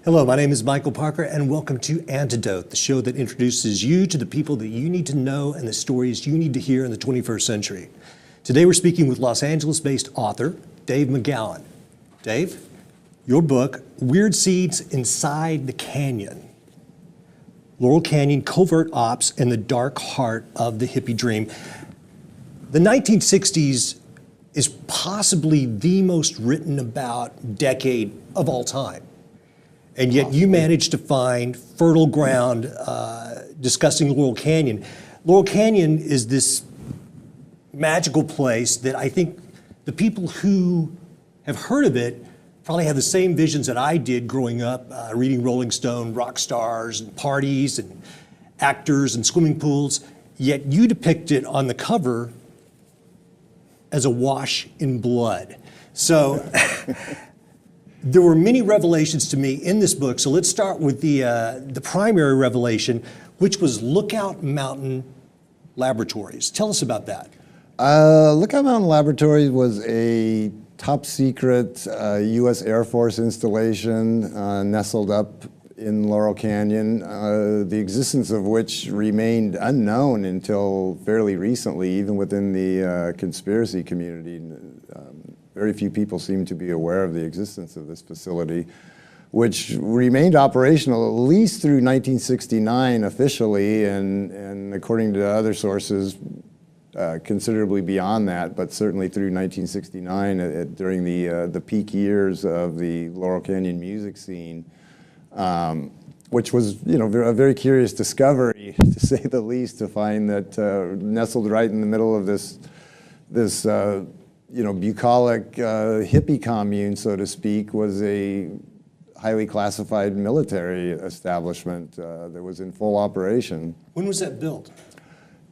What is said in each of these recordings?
Hello, my name is Michael Parker, and welcome to Antidote, the show that introduces you to the people that you need to know and the stories you need to hear in the 21st century. Today we're speaking with Los Angeles-based author Dave McGowan. Dave, your book, Weird Seeds Inside the Canyon. Laurel Canyon, Covert Ops, and the Dark Heart of the Hippie Dream. The 1960s is possibly the most written about decade of all time. And yet you managed to find fertile ground discussing Laurel Canyon. Laurel Canyon is this magical place that I think the people who have heard of it probably have the same visions that I did growing up, reading Rolling Stone, rock stars and parties and actors and swimming pools. Yet you depict it on the cover as a wash in blood. So there were many revelations to me in this book. So let's start with the primary revelation, which was Lookout Mountain Laboratories. Tell us about that. Lookout Mountain Laboratories was a top secret U.S. Air Force installation nestled up in Laurel Canyon, the existence of which remained unknown until fairly recently, even within the conspiracy community. Very few people seem to be aware of the existence of this facility, which remained operational at least through 1969 officially, and according to other sources, considerably beyond that, but certainly through 1969 during the peak years of the Laurel Canyon music scene, which was, a very curious discovery, to say the least, to find that nestled right in the middle of this bucolic hippie commune, so to speak, was a highly classified military establishment that was in full operation. When was that built?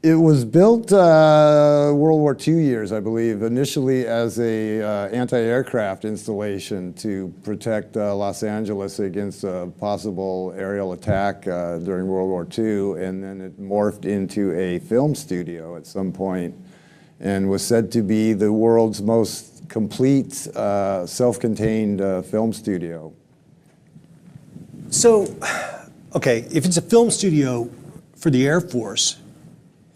It was built World War II years, I believe, initially as a anti-aircraft installation to protect Los Angeles against a possible aerial attack during World War II, and then it morphed into a film studio at some point and was said to be the world's most complete self-contained film studio. So, okay, if it's a film studio for the Air Force,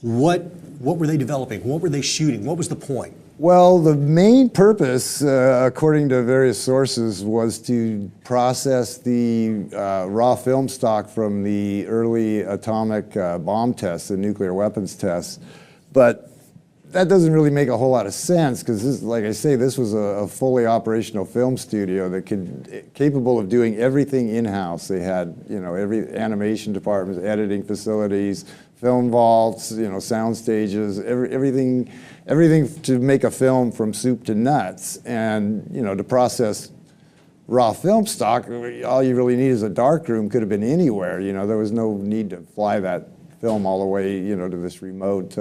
what were they developing? What were they shooting? What was the point? Well, the main purpose, according to various sources, was to process the raw film stock from the early atomic bomb tests, the nuclear weapons tests. But that doesn't really make a whole lot of sense, because, like I say, this was a fully operational film studio that capable of doing everything in-house. They had, every animation department, editing facilities, film vaults, sound stages, everything to make a film from soup to nuts. And, to process raw film stock, all you really need is a darkroom. Could have been anywhere. There was no need to fly that film all the way, to this remote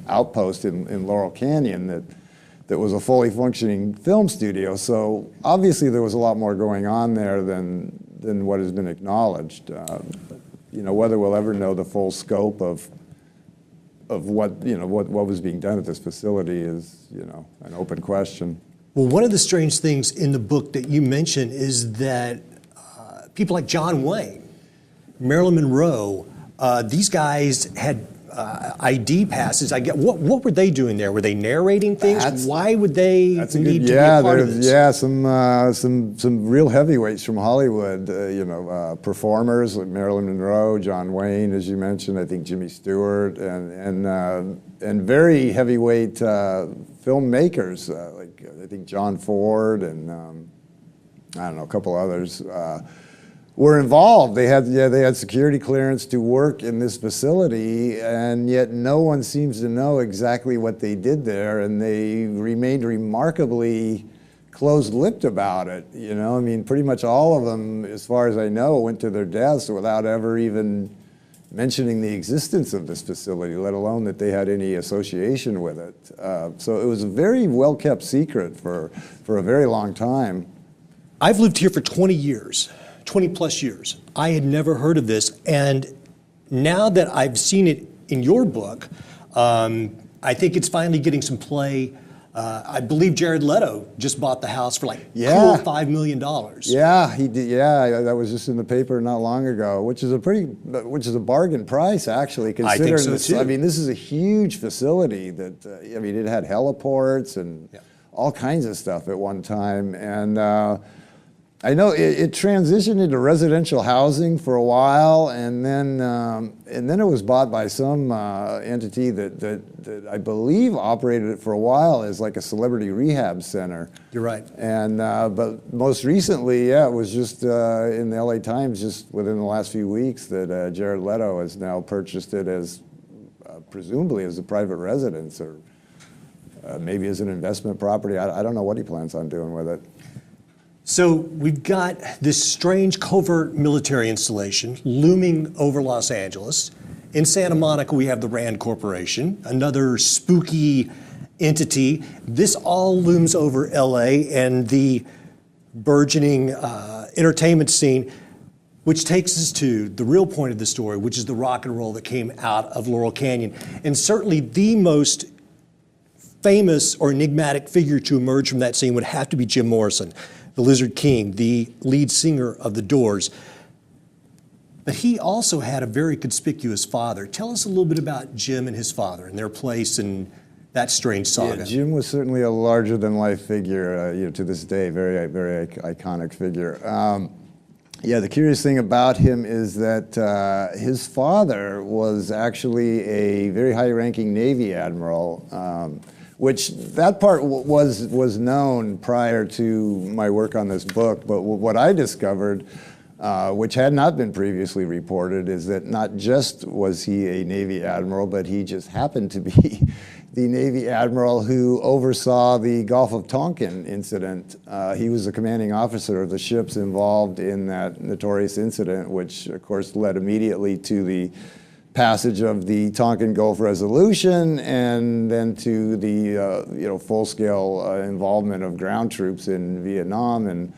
outpost in Laurel Canyon that was a fully functioning film studio. So obviously there was a lot more going on there than what has been acknowledged. Whether we'll ever know the full scope of what was being done at this facility is, an open question. Well, one of the strange things in the book that you mention is that people like John Wayne, Marilyn Monroe, these guys had ID passes. What were they doing there? Were they narrating things? Why would they need to be a part of this? Yeah, some real heavyweights from Hollywood. Performers like Marilyn Monroe, John Wayne, as you mentioned. I think Jimmy Stewart, and very heavyweight filmmakers like I think John Ford and a couple others. Were involved. They had security clearance to work in this facility, and yet no one seems to know exactly what they did there, and they remained remarkably closed-lipped about it. Pretty much all of them, as far as I know, went to their deaths without ever even mentioning the existence of this facility, let alone that they had any association with it. So it was a very well-kept secret for a very long time. I've lived here for 20 years. 20 plus years. I had never heard of this, and now that I've seen it in your book, I think it's finally getting some play I believe Jared Leto just bought the house for like cool $5 million. Yeah, he did. Yeah, that was just in the paper not long ago, which is a bargain price actually. Considering I think so too. I mean, this is a huge facility that I mean, it had heliports and all kinds of stuff at one time, and I know it transitioned into residential housing for a while, and then it was bought by some entity that I believe operated it for a while as like a celebrity rehab center. You're right. And but most recently, it was just in the LA Times just within the last few weeks that Jared Leto has now purchased it as presumably as a private residence or maybe as an investment property. I don't know what he plans on doing with it. So we've got this strange covert military installation looming over Los Angeles. In Santa Monica, we have the Rand Corporation, another spooky entity. This all looms over LA and the burgeoning entertainment scene, which takes us to the real point of the story, which is the rock and roll that came out of Laurel Canyon. And certainly the most famous or enigmatic figure to emerge from that scene would have to be Jim Morrison, the Lizard King, the lead singer of The Doors. But he also had a very conspicuous father. Tell us a little bit about Jim and his father and their place in that strange saga. Yeah, Jim was certainly a larger-than-life figure, to this day, very, very iconic figure. Yeah, the curious thing about him is that his father was actually a very high-ranking Navy admiral, which that part was known prior to my work on this book. But what I discovered, which had not been previously reported, is that not just was he a Navy admiral, but he just happened to be the Navy admiral who oversaw the Gulf of Tonkin incident. He was the commanding officer of the ships involved in that notorious incident, which of course led immediately to the passage of the Tonkin Gulf Resolution, and then to the full-scale involvement of ground troops in Vietnam, and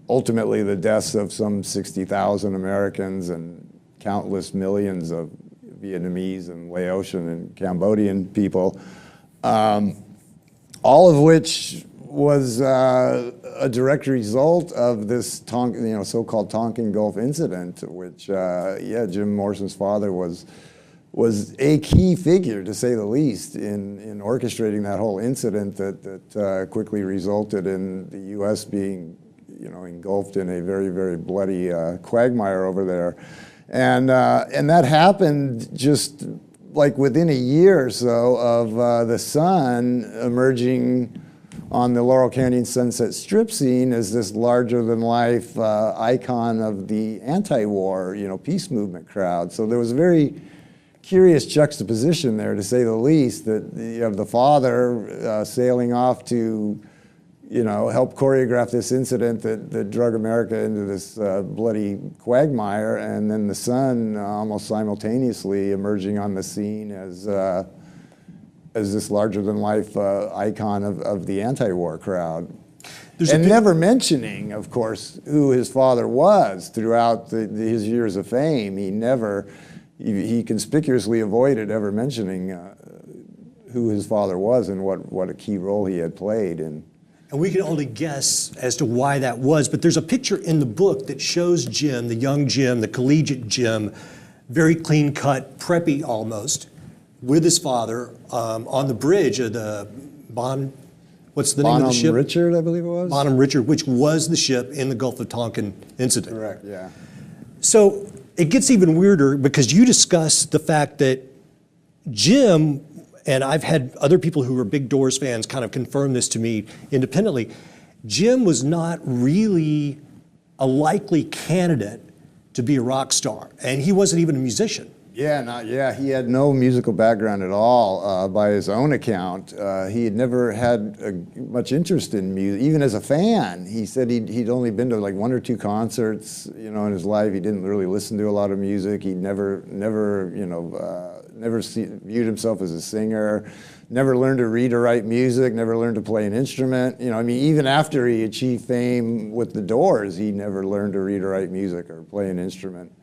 ultimately the deaths of some 60,000 Americans and countless millions of Vietnamese and Laotian and Cambodian people, all of which was a direct result of this so-called Tonkin Gulf incident, which Jim Morrison's father was a key figure, to say the least, in orchestrating that whole incident that quickly resulted in the U.S. being engulfed in a very, very bloody quagmire over there, and that happened just like within a year or so of the sun emerging on the Laurel Canyon Sunset Strip scene as this larger-than-life icon of the anti-war, peace movement crowd. So there was a very curious juxtaposition there, to say the least, that you have the father sailing off to, help choreograph this incident that drug America into this bloody quagmire, and then the son almost simultaneously emerging on the scene as this larger-than-life icon of the anti-war crowd. And never mentioning, of course, who his father was throughout his years of fame. He conspicuously avoided ever mentioning who his father was and what a key role he had played in. And we can only guess as to why that was, but there's a picture in the book that shows Jim, the young Jim, the collegiate Jim, very clean-cut, preppy almost, with his father on the bridge of the what's the name of the ship? Bonham Richard, I believe it was. Bonham Richard, which was the ship in the Gulf of Tonkin incident. Correct, yeah. So it gets even weirder because you discuss the fact that Jim, and I've had other people who are big Doors fans kind of confirm this to me independently, Jim was not really a likely candidate to be a rock star, and he wasn't even a musician. Yeah, he had no musical background at all, by his own account. He had never had much interest in music, even as a fan. He said he'd only been to like 1 or 2 concerts, in his life. He didn't really listen to a lot of music. He never viewed himself as a singer. Never learned to read or write music. Never learned to play an instrument. Even after he achieved fame with the Doors, he never learned to read or write music or play an instrument.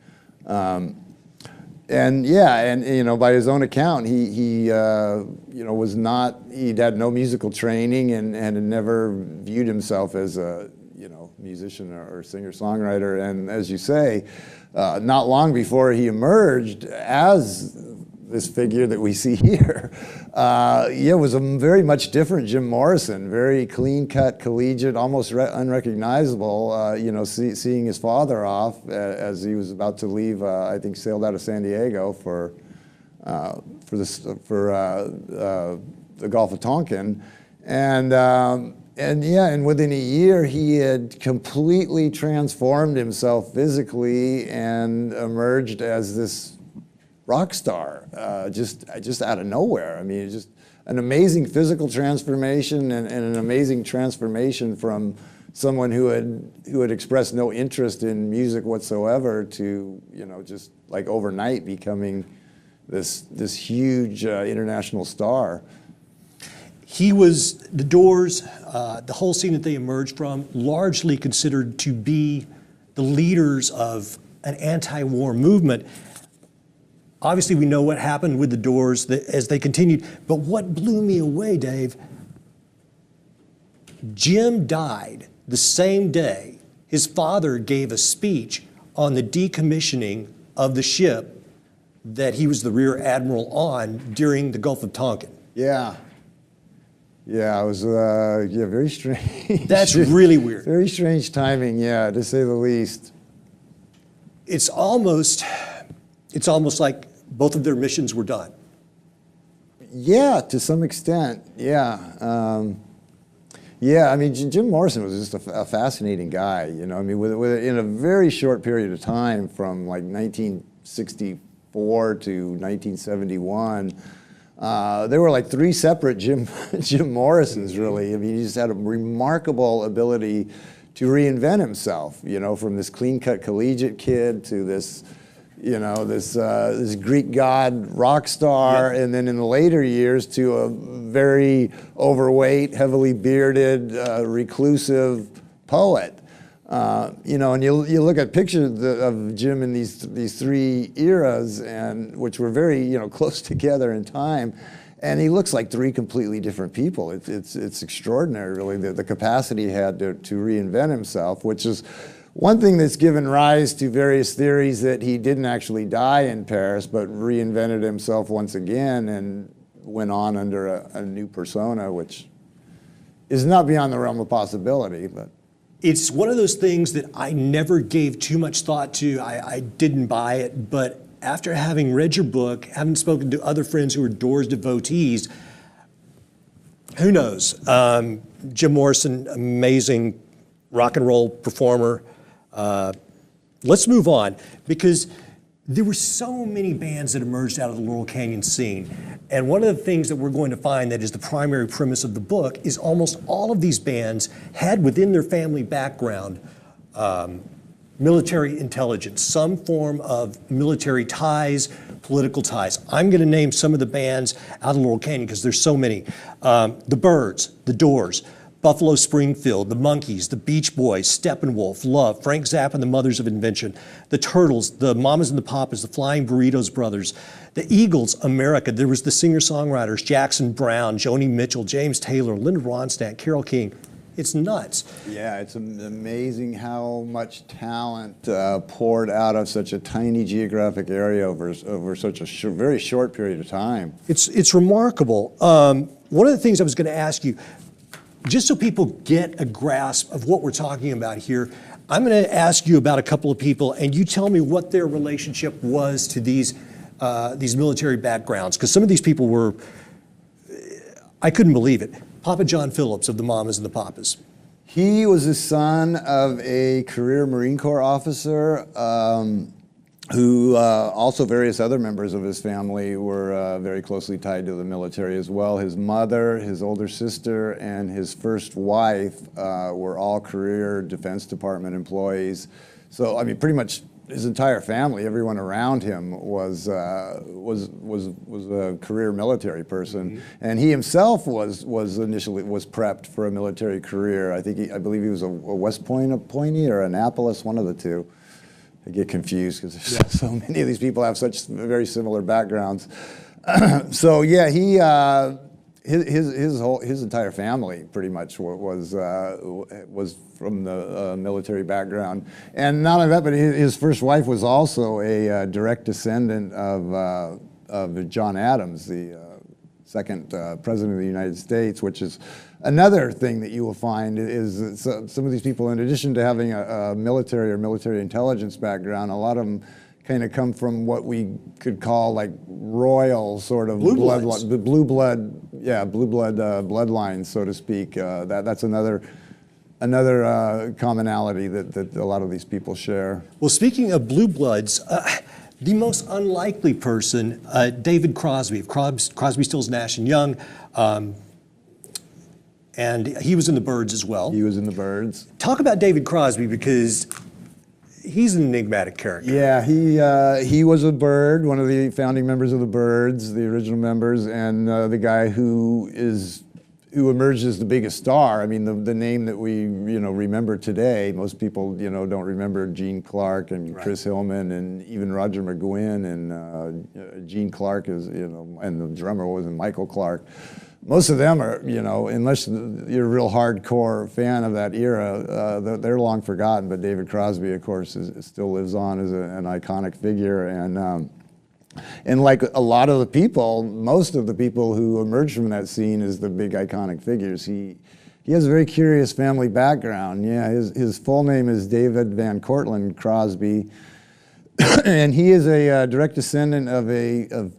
yeah, and you know, by his own account, he you know, was not, he'd had no musical training and had never viewed himself as a, you know, musician or singer-songwriter. And as you say, not long before he emerged as this figure that we see here, yeah, it was a very much different Jim Morrison, very clean-cut, collegiate, almost unrecognizable. You know, seeing his father off as he was about to leave, I think sailed out of San Diego for the Gulf of Tonkin, and yeah, and within a year he had completely transformed himself physically and emerged as this rock star, just out of nowhere. I mean, it's just an amazing physical transformation and an amazing transformation from someone who had expressed no interest in music whatsoever to, you know, just like overnight becoming this huge international star. He was, the Doors, the whole scene that they emerged from, largely considered to be the leaders of an anti-war movement. Obviously, we know what happened with the Doors as they continued, but what blew me away, Dave, Jim died the same day his father gave a speech on the decommissioning of the ship that he was the rear admiral on during the Gulf of Tonkin. Yeah. Yeah, it was yeah, very strange. That's really weird. Very strange timing, yeah, to say the least. It's almost like both of their missions were done. Yeah, to some extent, yeah. Yeah, I mean, Jim Morrison was just a fascinating guy, you know. I mean, in a very short period of time, from like 1964 to 1971, there were like 3 separate Jim Morrisons, really. I mean, he just had a remarkable ability to reinvent himself, you know, from this clean-cut collegiate kid to this, you know, this Greek god rock star, yeah. And then in the later years to a very overweight, heavily bearded, reclusive poet. You know, and you look at pictures of Jim in these 3 eras, and which were very, you know, close together in time, and he looks like 3 completely different people. It's extraordinary, really, the capacity he had to reinvent himself, which is one thing that's given rise to various theories that he didn't actually die in Paris, but reinvented himself once again and went on under a new persona, which is not beyond the realm of possibility. But it's one of those things that I never gave too much thought to. I didn't buy it, but after having read your book, having spoken to other friends who are Doors devotees, who knows? Jim Morrison, amazing rock and roll performer. Let's move on, because there were so many bands that emerged out of the Laurel Canyon scene. And one of the things that we're going to find that is the primary premise of the book is almost all of these bands had within their family background military intelligence, some form of military ties, political ties. I'm going to name some of the bands out of Laurel Canyon because there's so many. The Byrds, the Doors, Buffalo Springfield, the Monkees, the Beach Boys, Steppenwolf, Love, Frank Zappa and the Mothers of Invention, the Turtles, the Mamas and the Papas, the Flying Burritos Brothers, the Eagles, America. There was the singer-songwriters, Jackson Browne, Joni Mitchell, James Taylor, Linda Ronstadt, Carole King. It's nuts. Yeah, it's amazing how much talent poured out of such a tiny geographic area over such a very short period of time. It's remarkable. One of the things I was going to ask you, just so people get a grasp of what we're talking about here, I'm going to ask you about a couple of people, and you tell me what their relationship was to these military backgrounds, because some of these people were, I couldn't believe it. Papa John Phillips of the Mamas and the Papas. He was the son of a career Marine Corps officer who also various other members of his family were very closely tied to the military as well. His mother, his older sister, and his first wife were all career Defense Department employees. So, I mean, pretty much his entire family, everyone around him was a career military person, mm-hmm. And he himself was initially prepped for a military career. I believe he was a West Point appointee or Annapolis, one of the two. I get confused because so many of these people have such very similar backgrounds. So yeah, his entire family pretty much was from the military background, and not only that, but his first wife was also a direct descendant of John Adams, the second president of the United States, which is another thing that you will find is that some of these people, in addition to having a military or military intelligence background, a lot of them kind of come from what we could call like royal sort of blue blood bloodlines, so to speak. That's another commonality that a lot of these people share. Well, speaking of blue bloods, the most unlikely person, David Crosby, of Crosby, Stills, Nash and Young, and he was in the Byrds as well. He was in the Byrds. Talk about David Crosby, because he's an enigmatic character. Yeah, he was a Byrd, one of the founding members of the Byrds, the original members, and the guy who emerged as the biggest star. I mean, the name that we remember today, most people don't remember Gene Clark and Chris Hillman and even Roger McGowan and Gene Clark is and the drummer was Michael Clark. Most of them are, unless you're a real hardcore fan of that era, they're long forgotten. But David Crosby, of course, still lives on as an iconic figure. And like a lot of the people, most of the people who emerged from that scene as the big iconic figures, he has a very curious family background. Yeah, his full name is David Van Cortlandt Crosby. And he is a direct descendant of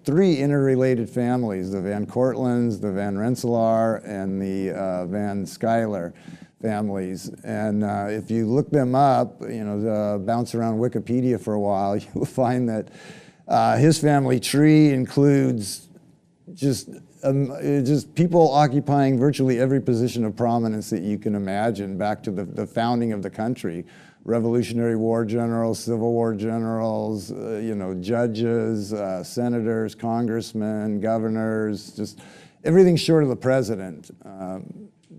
three interrelated families: the Van Cortlandts, the Van Rensselaer, and the Van Schuyler families. And if you look them up, bounce around Wikipedia for a while, you will find that his family tree includes just people occupying virtually every position of prominence that you can imagine, back to the founding of the country. Revolutionary War generals, Civil War generals, judges, senators, congressmen, governors, just everything short of the president.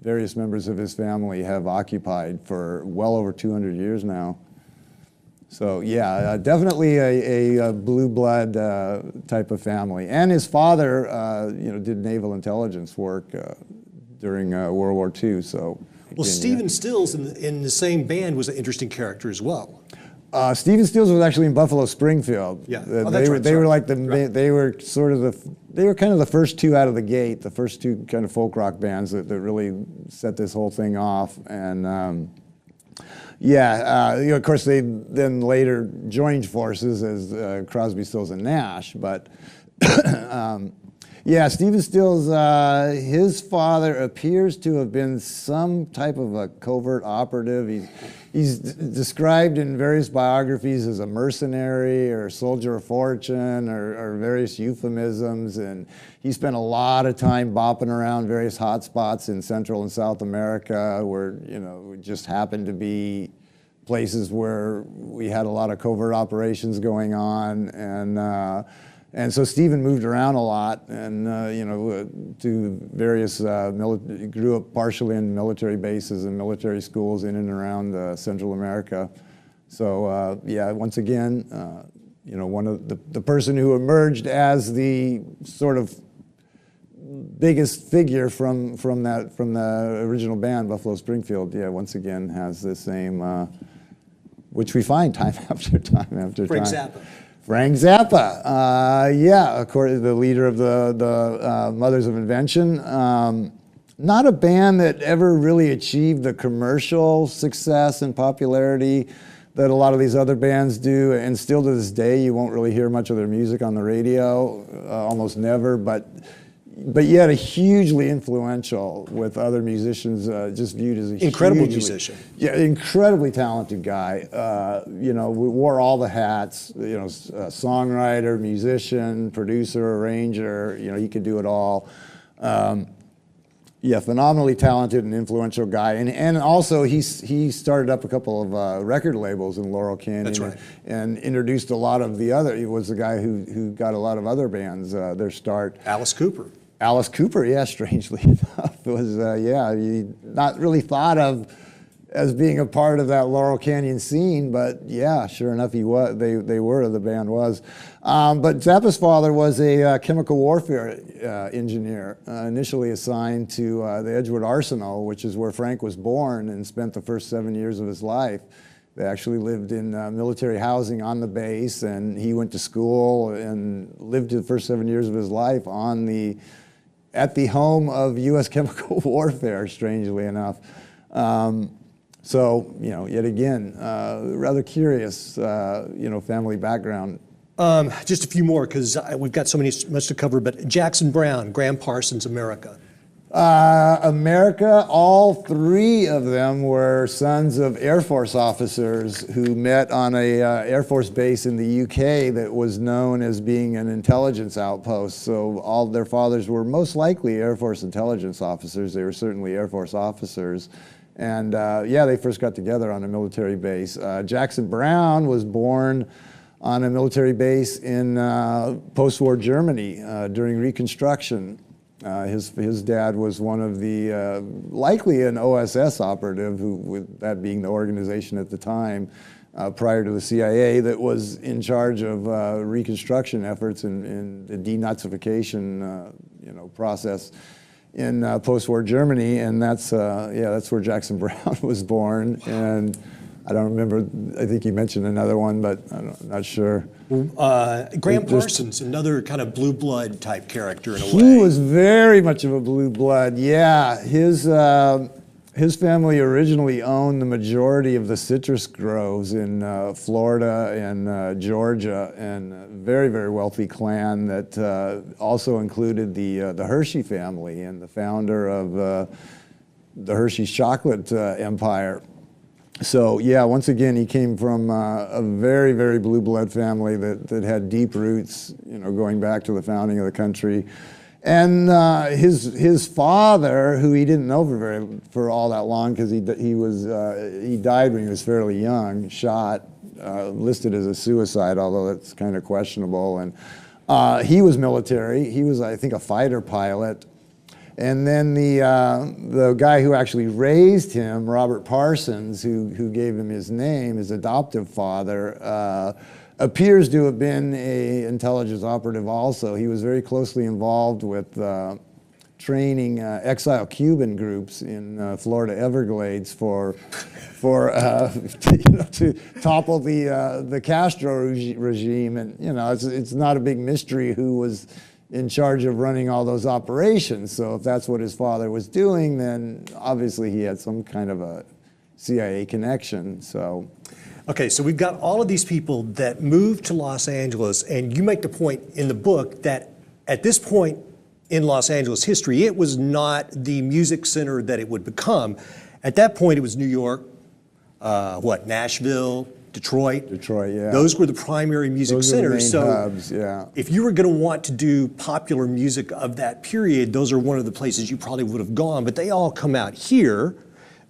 Various members of his family have occupied for well over 200 years now. So yeah, definitely a blue blood type of family. And his father, did naval intelligence work during World War II. So. Well, Stephen Stills in the same band was an interesting character as well. Stephen Stills was actually in Buffalo Springfield. Yeah, they were like they were kind of the first two out of the gate, the first two kind of folk rock bands that really set this whole thing off. And of course they then later joined forces as Crosby, Stills, and Nash, but. Yeah, Stephen Stills, his father appears to have been some type of a covert operative. He's described in various biographies as a mercenary or soldier of fortune or various euphemisms, and he spent a lot of time bopping around various hot spots in Central and South America where, just happened to be places where we had a lot of covert operations going on, and so Stephen moved around a lot, and to various grew up partially in military bases and military schools in and around Central America. So once again, one of the person who emerged as the sort of biggest figure from the original band, Buffalo Springfield. Yeah, once again has the same, which we find time after time after Frank time. Zappa. Frank Zappa, of course, the leader of the Mothers of Invention. Not a band that ever really achieved the commercial success and popularity that a lot of these other bands do, and still to this day, you won't really hear much of their music on the radio, almost never, but yet a hugely influential with other musicians, just viewed as a incredible musician. Yeah, incredibly talented guy. We wore all the hats. Songwriter, musician, producer, arranger. He could do it all. Phenomenally talented and influential guy, and also he started up a couple of record labels in Laurel Canyon. That's right. And introduced a lot of the other. He was the guy who got a lot of other bands their start. Alice Cooper. Alice Cooper, yeah, strangely enough, was, not really thought of as being a part of that Laurel Canyon scene, but yeah, sure enough, he was. The band was. But Zappa's father was a chemical warfare engineer, initially assigned to the Edgewood Arsenal, which is where Frank was born and spent the first 7 years of his life. They actually lived in military housing on the base, and he went to school and lived the first 7 years of his life at the home of U.S. chemical warfare, strangely enough. So, yet again, rather curious, family background. Just a few more, because we've got much to cover, but Jackson Browne, Graham Parsons, America. America, all three of them were sons of Air Force officers who met on a Air Force base in the UK that was known as being an intelligence outpost. So all their fathers were most likely Air Force intelligence officers. They were certainly Air Force officers. And they first got together on a military base. Jackson Browne was born on a military base in post-war Germany during Reconstruction. His dad was one of the, likely an OSS operative, with that being the organization at the time, prior to the CIA, that was in charge of Reconstruction efforts and the denazification process in post-war Germany, and that's where Jackson Browne was born. And I don't remember, I think you mentioned another one, but I'm not sure. Graham Parsons, another kind of blue blood type character in a way. He was very much of a blue blood, yeah. His family originally owned the majority of the citrus groves in Florida and Georgia, and a very, very wealthy clan that also included the Hershey family and the founder of the Hershey's chocolate empire. So yeah, once again, he came from a very, very blue blood family that had deep roots, going back to the founding of the country. And his father, who he didn't know for all that long, because he died when he was fairly young, shot, listed as a suicide, although that's kind of questionable. And he was military. He was, I think, a fighter pilot. And then the guy who actually raised him, Robert Parsons, who gave him his name, his adoptive father, appears to have been an intelligence operative also. He was very closely involved with training exile Cuban groups in Florida Everglades to topple the Castro regime. And it's not a big mystery who was in charge of running all those operations. So if that's what his father was doing, then obviously he had some kind of a CIA connection. So. Okay, so we've got all of these people that moved to Los Angeles, and you make the point in the book that at this point in Los Angeles history, it was not the music center that it would become. At that point, it was New York, Nashville, Detroit. Detroit, yeah. Those were the primary music centers. Those were the main hubs, yeah. If you were going to want to do popular music of that period, those are one of the places you probably would have gone, but they all come out here.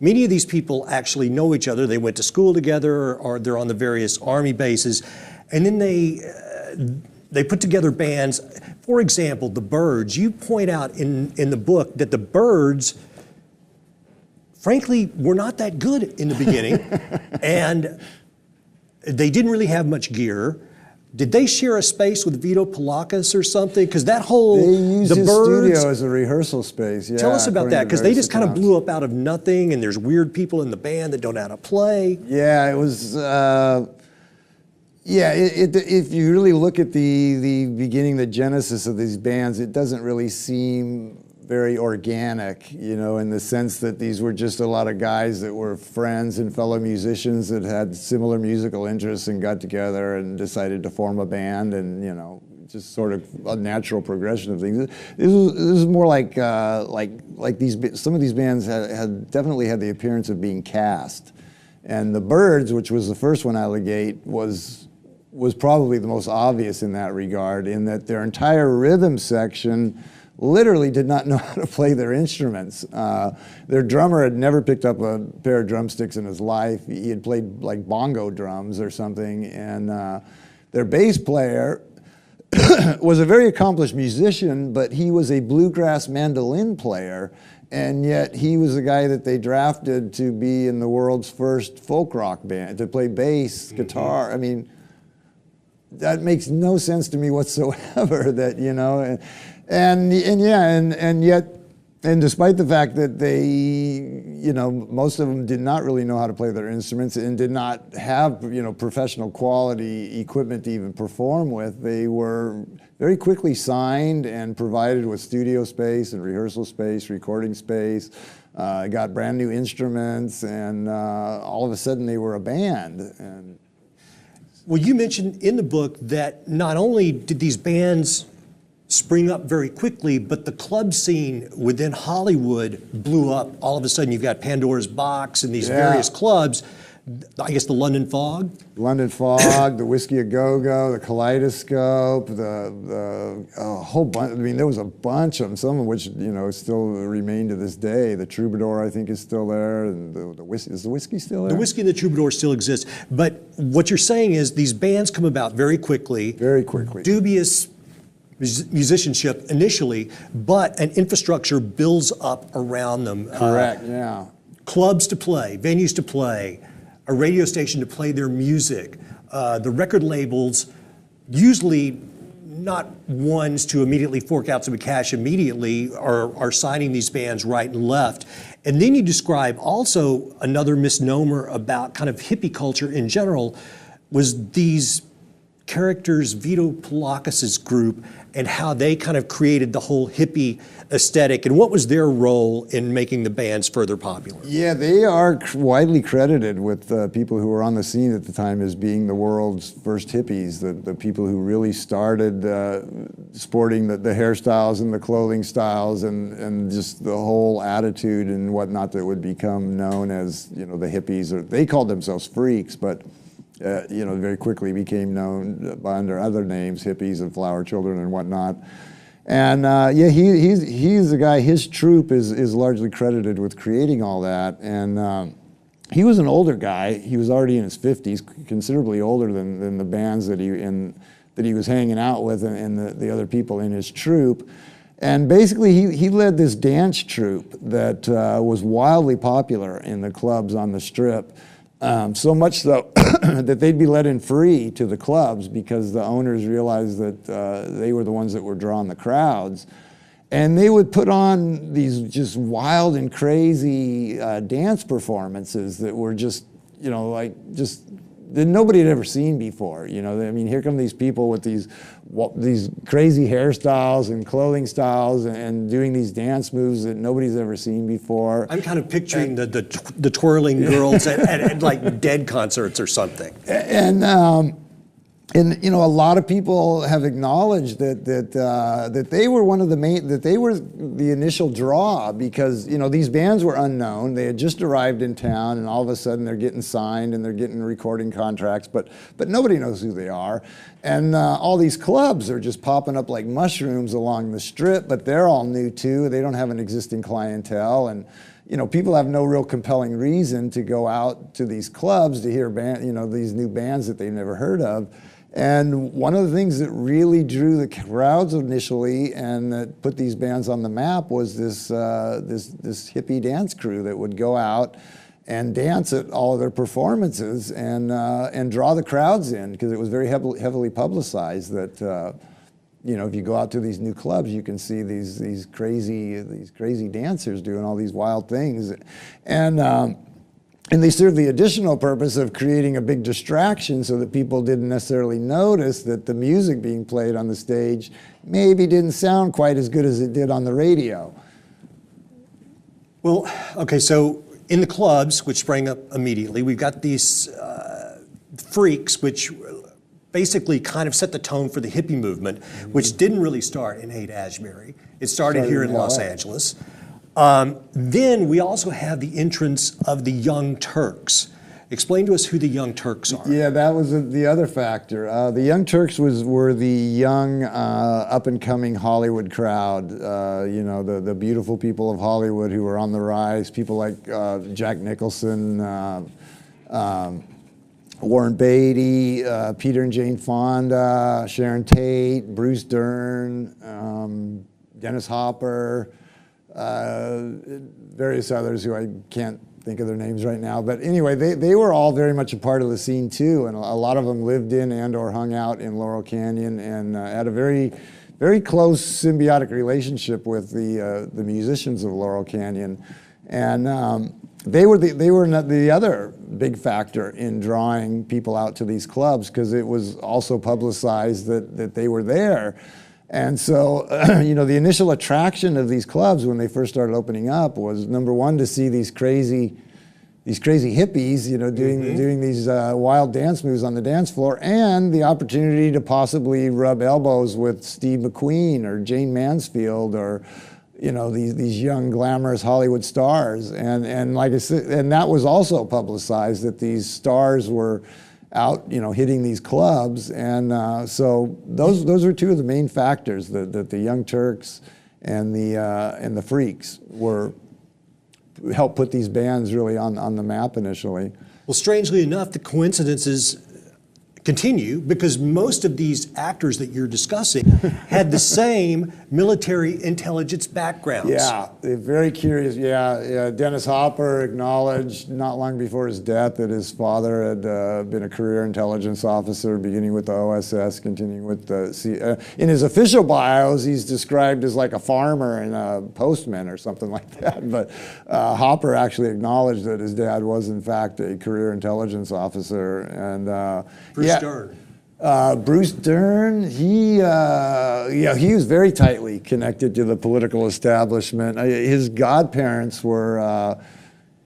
Many of these people actually know each other. They went to school together, or they're on the various army bases, and then they put together bands. For example, the Byrds. You point out in the book that the Byrds, frankly, were not that good in the beginning, and they didn't really have much gear. Did they share a space with Vito Polakis or something? Because that whole They used his Byrds, studio as a rehersal space. Yeah, tell us about that, because they just kind of accounts. blew up out of nothing, and there's weird people in the band that don't know how to play. Yeah, it was. If you really look at the beginning, the genesis of these bands, it doesn't really seem very organic, in the sense that these were just a lot of guys that were friends and fellow musicians that had similar musical interests and got together and decided to form a band, and just sort of a natural progression of things. This was more like some of these bands had definitely had the appearance of being cast, and the Byrds, which was the first one out of the gate, was probably the most obvious in that regard, in that their entire rhythm section literally did not know how to play their instruments. Their drummer had never picked up a pair of drumsticks in his life. He had played like bongo drums or something, and their bass player was a very accomplished musician, but he was a bluegrass mandolin player, and yet he was the guy that they drafted to be in the world's first folk rock band, to play bass, guitar. I mean, that makes no sense to me whatsoever. That, you know, and yet. And despite the fact that they, you know, most of them did not really know how to play their instruments and did not have, you know, professional quality equipment to even perform with, they were very quickly signed and provided with studio space and rehearsal space, recording space, got brand new instruments, and all of a sudden they were a band. And well, you mentioned in the book that not only did these bands spring up very quickly, but the club scene within Hollywood blew up. All of a sudden, you've got Pandora's Box and these various clubs. I guess the London Fog? London Fog, the Whiskey A Go-Go, the Kaleidoscope, the whole bunch. I mean, there was a bunch of them, some of which, you know, still remain to this day. The Troubadour, I think, is still there. And the whiskey, is the Whiskey still there? The Whiskey and the Troubadour still exists. But what you're saying is these bands come about very quickly. Very quickly. Dubious musicianship initially, but an infrastructure builds up around them. Correct, yeah. Clubs to play, venues to play, a radio station to play their music. The record labels, usually not ones to immediately fork out some cash immediately, are signing these bands right and left. And then you describe also another misnomer about kind of hippie culture in general was these characters, Vito Polakis' group, and how they kind of created the whole hippie aesthetic, and what was their role in making the bands further popular? Yeah, they are widely credited with people who were on the scene at the time as being the world's first hippies, the people who really started sporting the hairstyles and the clothing styles and just the whole attitude and whatnot that would become known as, you know, the hippies. Or they called themselves freaks, but you know, very quickly became known under other names, hippies and flower children and whatnot. And yeah, he's the guy. His troupe is largely credited with creating all that. And he was an older guy. He was already in his 50s, considerably older than the bands that he was hanging out with and the other people in his troupe. And basically, he led this dance troupe that was wildly popular in the clubs on the Strip. So much so that they'd be let in free to the clubs because the owners realized that they were the ones that were drawing the crowds. And they would put on these just wild and crazy dance performances that were just, you know, like just that nobody had ever seen before. You know, I mean, here come these people with these crazy hairstyles and clothing styles and doing these dance moves that nobody's ever seen before. I'm kind of picturing the twirling girls at like Dead concerts or something. And you know, a lot of people have acknowledged that they were one of the main, that they were the initial draw because, you know, these bands were unknown. They had just arrived in town, and all of a sudden they're getting signed and they're getting recording contracts, but nobody knows who they are. And all these clubs are just popping up like mushrooms along the Strip, but they're all new too. They don't have an existing clientele, and you know, people have no real compelling reason to go out to these clubs to hear these new bands that they've never heard of. And one of the things that really drew the crowds initially and that put these bands on the map was this hippie dance crew that would go out and dance at all of their performances and draw the crowds in because it was very heavily publicized that you know, if you go out to these new clubs, you can see these crazy dancers doing all these wild things, and they serve the additional purpose of creating a big distraction so that people didn't necessarily notice that the music being played on the stage maybe didn't sound quite as good as it did on the radio. Well, okay, so in the clubs, which sprang up immediately, we've got these freaks, which basically kind of set the tone for the hippie movement, which didn't really start in Haight-Ashbury. It started here in Los Angeles. Then we also have the entrance of the Young Turks. Explain to us who the Young Turks are. Yeah, that was the other factor. The Young Turks were the young, up-and-coming Hollywood crowd. You know, the beautiful people of Hollywood who were on the rise. People like Jack Nicholson, Warren Beatty, Peter and Jane Fonda, Sharon Tate, Bruce Dern, Dennis Hopper. various others who I can't think of their names right now. But anyway, they were all very much a part of the scene too, and a lot of them lived in and or hung out in Laurel Canyon and had a very, very close symbiotic relationship with the musicians of Laurel Canyon. And they were the other big factor in drawing people out to these clubs, because it was also publicized that they were there. And so, you know, the initial attraction of these clubs when they first started opening up was, number one, to see these crazy hippies, you know, doing these wild dance moves on the dance floor, and the opportunity to possibly rub elbows with Steve McQueen or Jane Mansfield or, you know, these young glamorous Hollywood stars. And like I said, and that was also publicized, that these stars were out, you know, hitting these clubs. And so those are two of the main factors that the Young Turks and the Freaks helped put these bands really on the map initially. Well, strangely enough, the coincidences continue, because most of these actors that you're discussing had the same military intelligence backgrounds. Yeah, they're very curious. Yeah, Dennis Hopper acknowledged not long before his death that his father had been a career intelligence officer, beginning with the OSS, continuing with the in his official bios, he's described as like a farmer and a postman or something like that. But Hopper actually acknowledged that his dad was in fact a career intelligence officer. And Bruce Dern. Bruce Dern, he was very tightly connected to the political establishment. His godparents were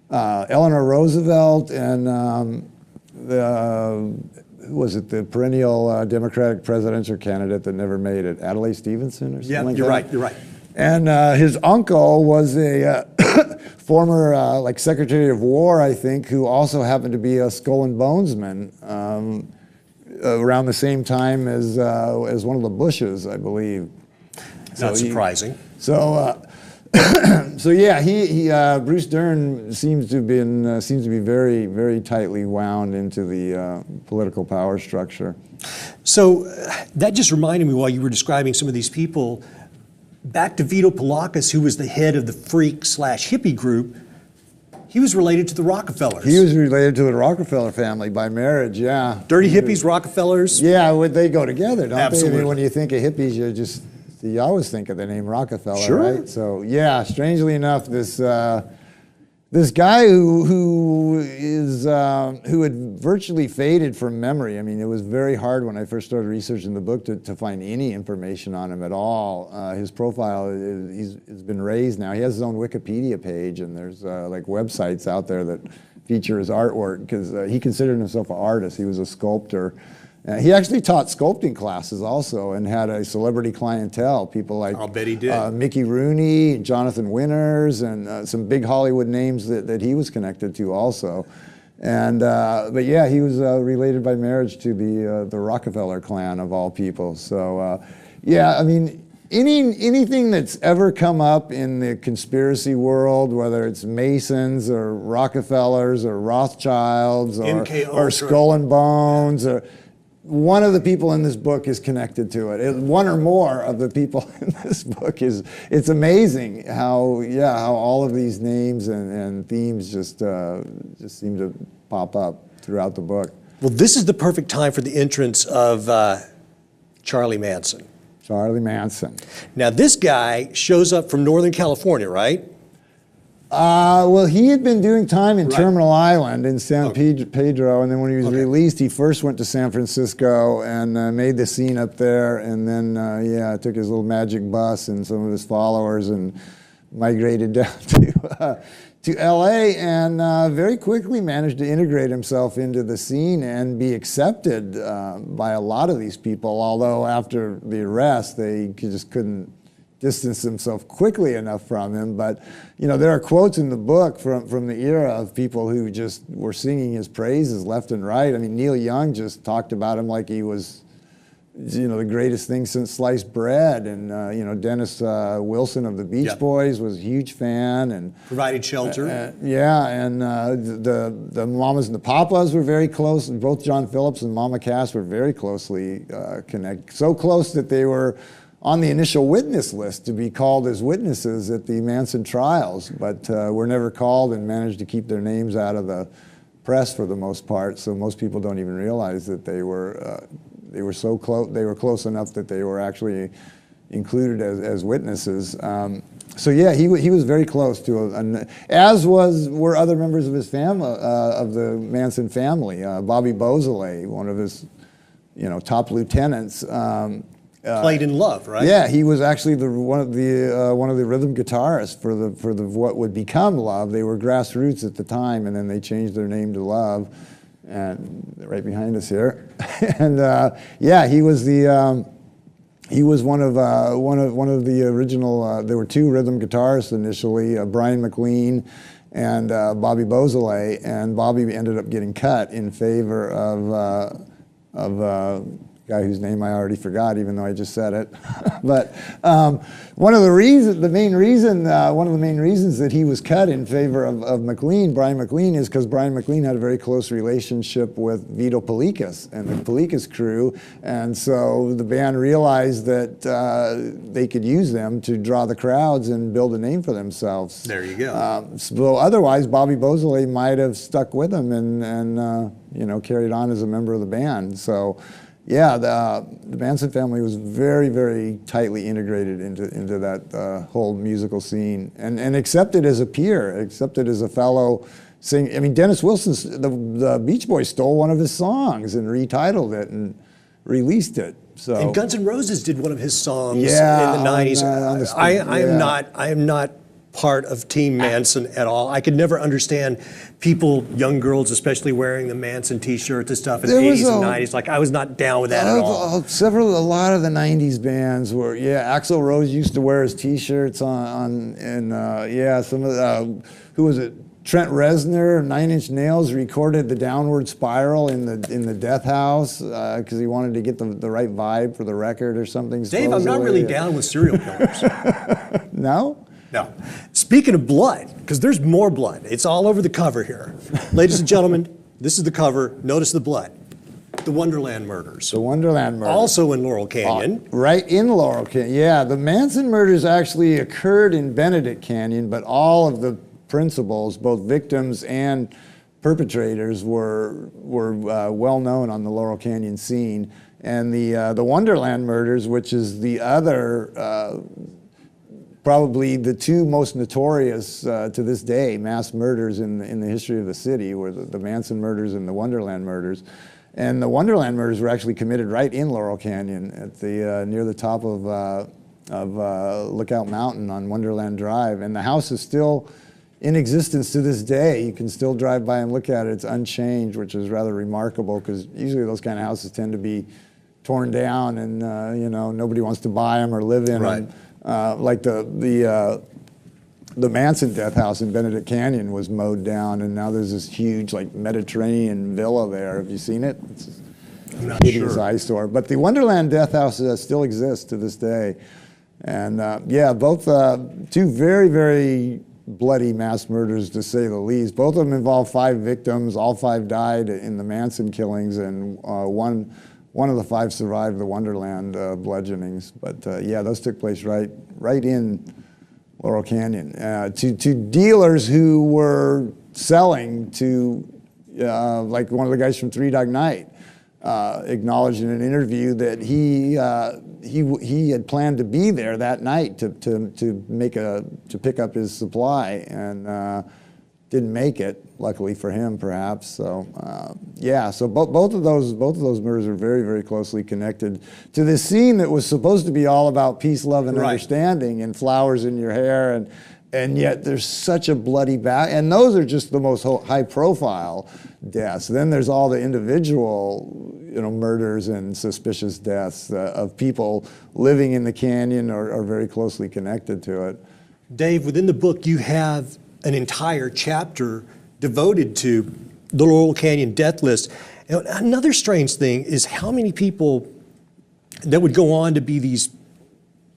Eleanor Roosevelt and who was it, the perennial Democratic presidential candidate that never made it, Adlai Stevenson or something like that? You're right. And his uncle was a former like Secretary of War, I think, who also happened to be a Skull and Bonesman. Around the same time as one of the Bushes, I believe. Not surprising. So yeah, Bruce Dern seems to be very, very tightly wound into the political power structure. So that just reminded me, while you were describing some of these people, back to Vito Polakis, who was the head of the Freak/Hippie group. He was related to the Rockefellers. He was related to the Rockefeller family by marriage, yeah. Dirty hippies, Rockefellers. Yeah, they go together, don't Absolutely. they? I mean, when you think of hippies, you always think of the name Rockefeller, Sure. right? So yeah, strangely enough, this guy who had virtually faded from memory. I mean, it was very hard when I first started researching the book to find any information on him at all. His profile has been raised now. He has his own Wikipedia page, and there's like websites out there that feature his artwork, because he considered himself an artist. He was a sculptor. He actually taught sculpting classes also, and had a celebrity clientele. People like, I'll bet he did. Mickey Rooney, Jonathan Winters, and some big Hollywood names that he was connected to also. And but yeah, he was related by marriage to the Rockefeller clan of all people. So yeah, I mean, anything that's ever come up in the conspiracy world, whether it's Masons or Rockefellers or Rothschilds or Skull and Bones, or one of the people in this book is connected to it. One or more of the people in this book it's amazing how all of these names and themes just seem to pop up throughout the book. Well, this is the perfect time for the entrance of Charlie Manson. Charlie Manson. Now, this guy shows up from Northern California, right? Well, he had been doing time in Terminal Island in San Pedro, and then when he was released, he first went to San Francisco and made the scene up there, and then, took his little magic bus and some of his followers and migrated down to L.A., and very quickly managed to integrate himself into the scene and be accepted by a lot of these people, although after the arrest, they just couldn't distance himself quickly enough from him. But you know, there are quotes in the book from the era of people who just were singing his praises left and right. I mean, Neil Young just talked about him like he was, you know, the greatest thing since sliced bread. And you know, Dennis Wilson of the Beach Boys was a huge fan and provided shelter. And the Mamas and the Papas were very close. Both John Phillips and Mama Cass were very closely connected. So close that they were on the initial witness list to be called as witnesses at the Manson trials, but were never called and managed to keep their names out of the press for the most part. So most people don't even realize that they were so close. They were close enough that they were actually included as witnesses. So yeah, he was very close to, as were other members of his family, of the Manson family. Bobby Beausoleil, one of his, top lieutenants. Played in Love, right? Yeah, he was actually one of the rhythm guitarists for what would become Love. They were Grassroots at the time, and then they changed their name to Love. And right behind us here, and yeah, he was one of the original. There were two rhythm guitarists initially, Brian McLean and Bobby Beausoleil, and Bobby ended up getting cut in favor of a guy whose name I already forgot, even though I just said it. But one of the main reasons that he was cut in favor of Brian McLean, is because Brian McLean had a very close relationship with Vito Pelikas and the Pelikas crew, and so the band realized that they could use them to draw the crowds and build a name for themselves. There you go. So otherwise, Bobby Beausoleil might have stuck with them and carried on as a member of the band. So. Yeah, the Manson family was very, very tightly integrated into that whole musical scene, and accepted as a peer, accepted as a fellow singer. I mean, Dennis Wilson, the Beach Boys stole one of his songs and retitled it and released it. So. And Guns N' Roses did one of his songs in the 90s. I am not part of Team Manson at all. I could never understand people, young girls especially, wearing the Manson T-shirts and stuff in the 80s and 90s. Like, I was not down with that at all. A lot of the 90s bands were, Axl Rose used to wear his T-shirts some of the, who was it? Trent Reznor, Nine Inch Nails, recorded the Downward Spiral in the Death House because he wanted to get the right vibe for the record or something. Dave, supposedly. I'm not really down with serial killers. No? No. Speaking of blood, because there's more blood. It's all over the cover here. Ladies and gentlemen, this is the cover. Notice the blood. The Wonderland murders. The Wonderland murders. Also in Laurel Canyon. Right in Laurel Canyon. Yeah, the Manson murders actually occurred in Benedict Canyon, but all of the principals, both victims and perpetrators, were well known on the Laurel Canyon scene. And the Wonderland murders, which is the other probably the two most notorious to this day mass murders in the history of the city, were the Manson murders and the Wonderland murders. And the Wonderland murders were actually committed right in Laurel Canyon at the near the top of Lookout Mountain on Wonderland Drive. And the house is still in existence to this day. You can still drive by and look at it. It's unchanged, which is rather remarkable, because usually those kind of houses tend to be torn down and nobody wants to buy them or live in them. Like the Manson death house in Benedict Canyon was mowed down, and now there's this huge Mediterranean villa there. Have you seen it? It's I'm not hideous sure. eyesore. But the Wonderland death house still exists to this day. And both two very, very bloody mass murders, to say the least. Both of them involved 5 victims. All 5 died in the Manson killings, and one of the 5 survived the Wonderland bludgeonings. But those took place right in Laurel Canyon. To dealers who were selling to, like one of the guys from Three Dog Night, acknowledged in an interview that he had planned to be there that night to pick up his supply, and didn't make it. Luckily for him, perhaps. So so both of those murders are very, very closely connected to this scene that was supposed to be all about peace, love, and understanding, and flowers in your hair, and yet there's such a bloody and those are just the most high-profile deaths. Then there's all the individual, murders and suspicious deaths of people living in the canyon or very closely connected to it. Dave, within the book, you have an entire chapter devoted to the Laurel Canyon death list. And another strange thing is how many people that would go on to be these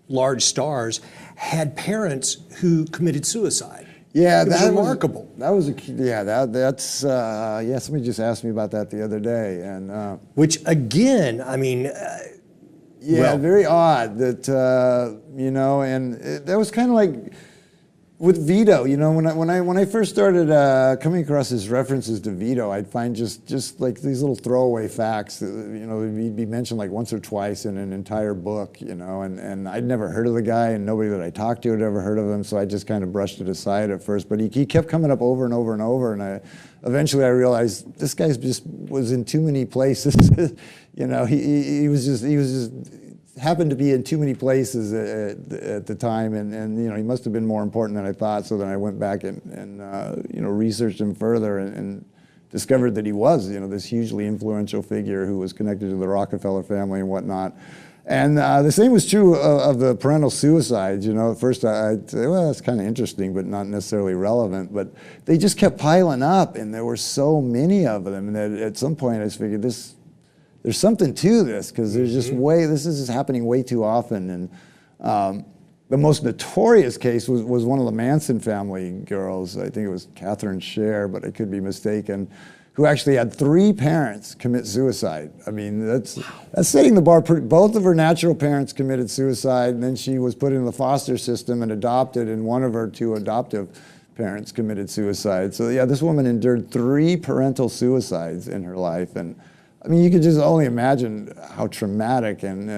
large stars had parents who committed suicide. Yeah, it was that remarkable. Somebody just asked me about that the other day, and which again, I mean, Yeah, well. very odd that, you know, and that was kind of like with Vito, you know, when I first started coming across his references to Vito, I'd find just like these little throwaway facts that, you know, he'd be mentioned like once or twice in an entire book, you know, and I'd never heard of the guy, and nobody that I talked to had ever heard of him, so I just kind of brushed it aside at first. But he kept coming up over and over and over, and eventually I realized this guy just was in too many places. You know, he was just happened to be in too many places at the time, and you know, he must have been more important than I thought. So then I went back and you know, researched him further and discovered that he was, you know, this hugely influential figure who was connected to the Rockefeller family and whatnot. And the same was true of the parental suicides. You know, at first I'd say, well, that's kind of interesting, but not necessarily relevant. But they just kept piling up, and there were so many of them that at some point I just figured there's something to this, because there's just this is happening way too often. And the most notorious case was one of the Manson family girls. I think it was Catherine Scher, but I could be mistaken, who actually had 3 parents commit suicide. I mean, that's setting the bar. Both of her natural parents committed suicide, and then she was put into the foster system and adopted, and one of her 2 adoptive parents committed suicide. So yeah, this woman endured 3 parental suicides in her life. And I mean, you could just only imagine how traumatic and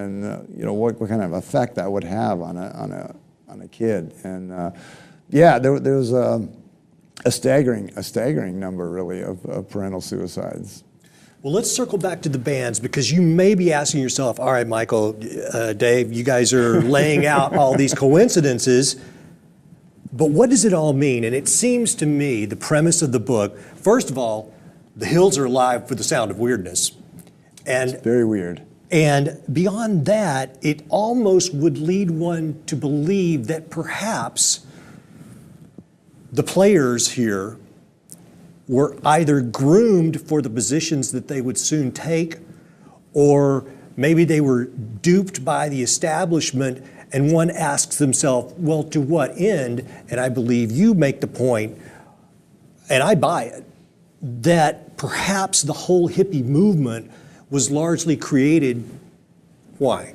you know, what kind of effect that would have on a kid. And yeah, there was a staggering number, really, of parental suicides. Well, let's circle back to the bands, because you may be asking yourself, all right, Michael, Dave, you guys are laying out all these coincidences, but what does it all mean? And it seems to me the premise of the book, first of all, the Hills are alive for the sound of weirdness. And it's very weird. And beyond that, it almost would lead one to believe that perhaps the players here were either groomed for the positions that they would soon take, or maybe they were duped by the establishment, and one asks themselves, well, to what end? And I believe you make the point, and I buy it, that perhaps the whole hippie movement was largely created, why?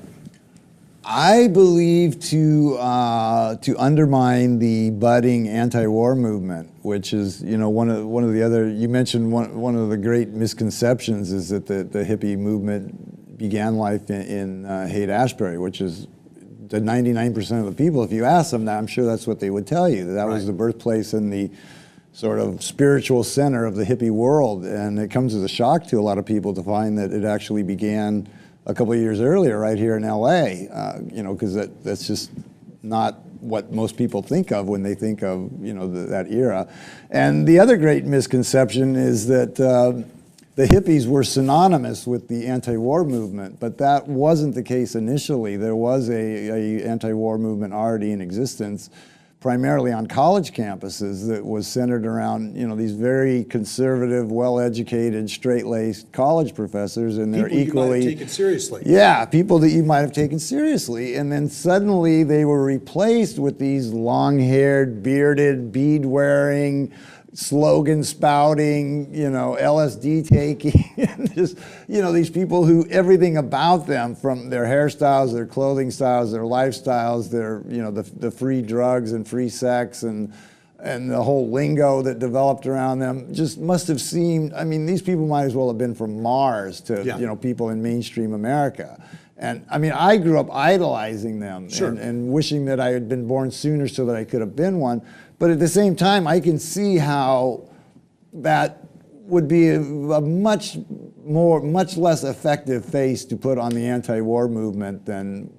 I believe to undermine the budding anti-war movement, which is, you know, one of the other. You mentioned one of the great misconceptions is that the hippie movement began life in Haight-Ashbury, which is the 99% of the people. If you ask them that, I'm sure that's what they would tell you. That was the birthplace and the sort of spiritual center of the hippie world, and it comes as a shock to a lot of people to find that it actually began a couple of years earlier right here in LA, you know, because that's just not what most people think of when they think of, you know, that era. And the other great misconception is that the hippies were synonymous with the anti-war movement, but that wasn't the case initially. There was a anti-war movement already in existence, primarily on college campuses, that was centered around, you know, these very conservative, well-educated, straight-laced college professors, and they're equally people you might have taken seriously. Yeah, people that you might have taken seriously, and then suddenly they were replaced with these long-haired, bearded, bead-wearing, slogan-spouting, you know, LSD taking, and just, you know, these people who everything about them, from their hairstyles, their clothing styles, their lifestyles, their, you know, the free drugs and free sex and the whole lingo that developed around them, just must have seemed. I mean, these people might as well have been from Mars to you know, people in mainstream America. And I mean, I grew up idolizing them and wishing that I had been born sooner so that I could have been one. But at the same time, I can see how that would be a much less effective face to put on the anti-war movement than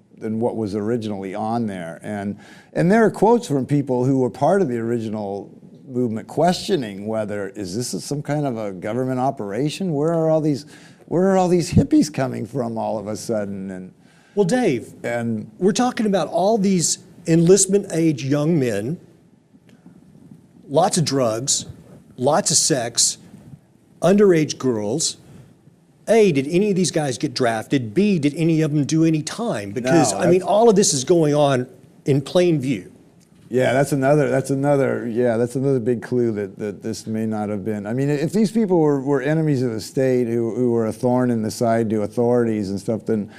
what was originally on there. And there are quotes from people who were part of the original movement questioning whether, is this some kind of a government operation? Where are all these hippies coming from all of a sudden? And well, Dave, we're talking about all these enlistment age young men, lots of drugs, lots of sex, underage girls. A, did any of these guys get drafted? B, did any of them do any time? Because, I mean, all of this is going on in plain view. Yeah, that's another big clue that this may not have been. I mean, if these people were enemies of the state who were a thorn in the side to authorities and stuff, then,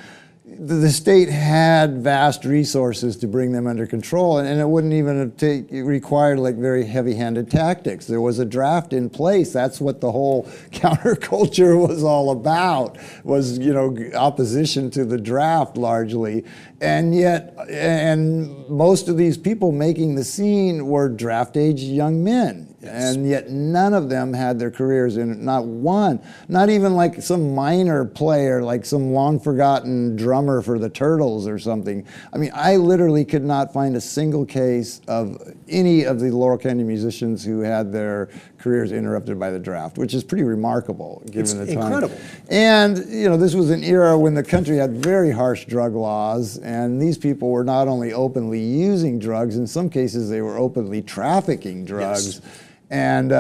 the state had vast resources to bring them under control, and it wouldn't even have it required like very heavy-handed tactics. There was a draft in place. That's what the whole counterculture was all about, was, you know, opposition to the draft largely. And yet, and most of these people making the scene were draft-age young men. Yes. And yet none of them had their careers in it, not one. Not even like some minor player, like some long-forgotten drummer for the Turtles or something. I mean, I literally could not find a single case of any of the Laurel Canyon musicians who had their careers interrupted by the draft, which is pretty remarkable given the time. It's incredible. And, you know, this was an era when the country had very harsh drug laws, and these people were not only openly using drugs, in some cases they were openly trafficking drugs. Yes. And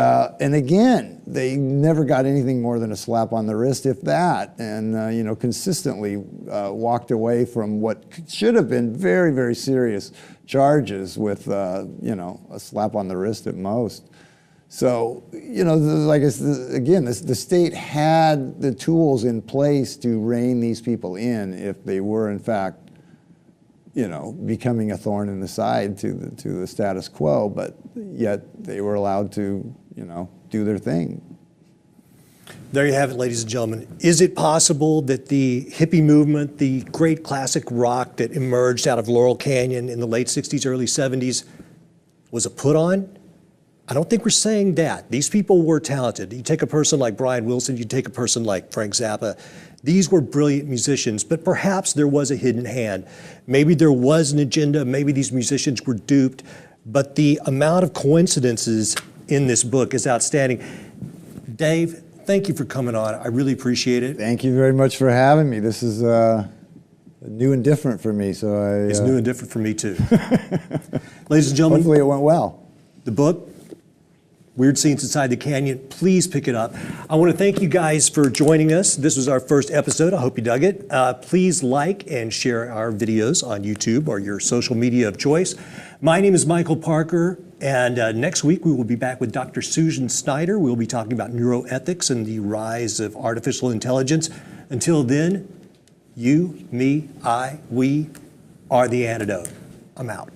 again, they never got anything more than a slap on the wrist, if that, and you know, consistently walked away from what should have been very, very serious charges with you know, a slap on the wrist at most. So, you know, like I said, again, the state had the tools in place to rein these people in if they were, in fact, you know, becoming a thorn in the side to the status quo, but yet they were allowed to, you know, do their thing. There you have it, ladies and gentlemen. Is it possible that the hippie movement, the great classic rock that emerged out of Laurel Canyon in the late 60s, early 70s, was a put-on? I don't think we're saying that. These people were talented. You take a person like Brian Wilson, you take a person like Frank Zappa. These were brilliant musicians, but perhaps there was a hidden hand. Maybe there was an agenda, maybe these musicians were duped, but the amount of coincidences in this book is outstanding. Dave, thank you for coming on. I really appreciate it. Thank you very much for having me. This is new and different for me, so It's new and different for me too. Ladies and gentlemen. Hopefully it went well. The book, Weird Scenes Inside the Canyon, please pick it up. I want to thank you guys for joining us. This was our first episode. I hope you dug it. Please like and share our videos on YouTube or your social media of choice. My name is Michael Parker, and next week we will be back with Dr. Susan Snyder. We'll be talking about neuroethics and the rise of artificial intelligence. Until then, you, me, I, we are the antidote. I'm out.